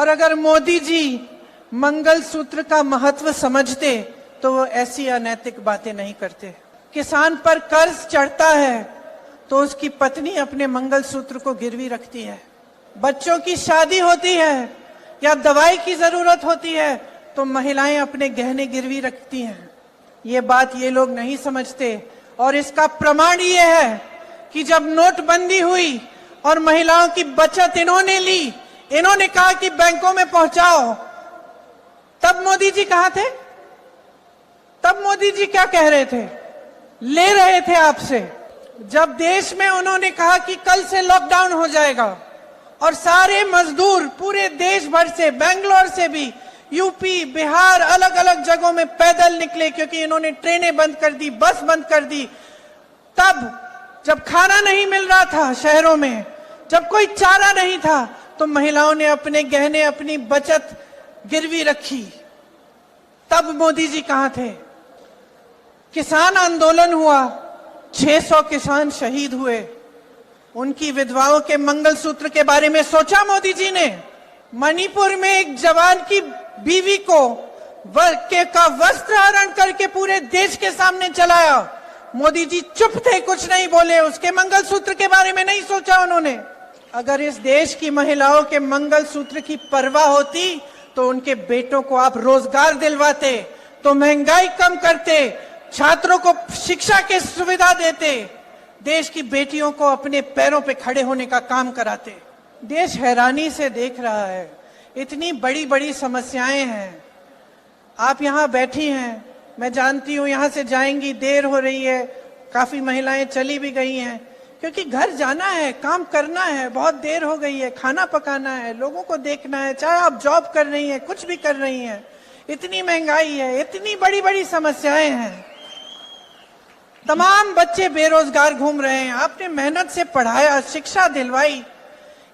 और अगर मोदी जी मंगलसूत्र का महत्व समझते तो वो ऐसी अनैतिक बातें नहीं करते। किसान पर कर्ज चढ़ता है तो उसकी पत्नी अपने मंगलसूत्र को गिरवी रखती है। बच्चों की शादी होती है या दवाई की जरूरत होती है तो महिलाएं अपने गहने गिरवी रखती हैं। ये बात ये लोग नहीं समझते और इसका प्रमाण ये है कि जब नोटबंदी हुई और महिलाओं की बचत इन्होंने ली, इन्होंने कहा कि बैंकों में पहुंचाओ, तब मोदी जी कहां थे? तब मोदी जी क्या कह रहे थे? ले रहे थे आपसे। जब देश में उन्होंने कहा कि कल से लॉकडाउन हो जाएगा और सारे मजदूर पूरे देश भर से, बेंगलोर से भी, यूपी, बिहार, अलग अलग जगहों में पैदल निकले क्योंकि इन्होंने ट्रेनें बंद कर दी, बस बंद कर दी। तब जब खाना नहीं मिल रहा था शहरों में, जब कोई चारा नहीं था, तो महिलाओं ने अपने गहने, अपनी बचत गिरवी रखी। तब मोदी जी कहां थे? किसान आंदोलन हुआ, 600 किसान शहीद हुए, उनकी विधवाओं के मंगलसूत्र के बारे में सोचा मोदी जी ने? मणिपुर में एक जवान की बीवी को का वस्त्र हरण करके पूरे देश के सामने चलाया, मोदी जी चुप थे, कुछ नहीं बोले, उसके मंगलसूत्र के बारे में नहीं सोचा उन्होंने। अगर इस देश की महिलाओं के मंगलसूत्र की परवाह होती तो उनके बेटों को आप रोजगार दिलवाते, तो महंगाई कम करते, छात्रों को शिक्षा की सुविधा देते, देश की बेटियों को अपने पैरों पे खड़े होने का काम कराते। देश हैरानी से देख रहा है, इतनी बड़ी बड़ी समस्याएं हैं। आप यहाँ बैठी हैं, मैं जानती हूँ यहाँ से जाएंगी, देर हो रही है, काफी महिलाएं चली भी गई हैं क्योंकि घर जाना है, काम करना है, बहुत देर हो गई है, खाना पकाना है, लोगों को देखना है, चाहे आप जॉब कर रही हैं, कुछ भी कर रही हैं। इतनी महंगाई है, इतनी बड़ी बड़ी समस्याएं हैं, तमाम बच्चे बेरोजगार घूम रहे हैं, आपने मेहनत से पढ़ाया, शिक्षा दिलवाई,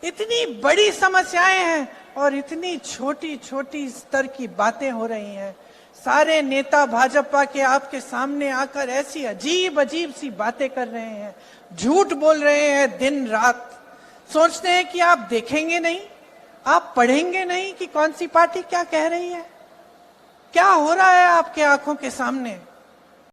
इतनी बड़ी समस्याएं हैं और इतनी छोटी छोटी स्तर की बातें हो रही हैं। सारे नेता भाजपा के आपके सामने आकर ऐसी अजीब अजीब सी बातें कर रहे हैं, झूठ बोल रहे हैं दिन रात, सोचते हैं कि आप देखेंगे नहीं, आप पढ़ेंगे नहीं कि कौन सी पार्टी क्या कह रही है, क्या हो रहा है आपके आंखों के सामने।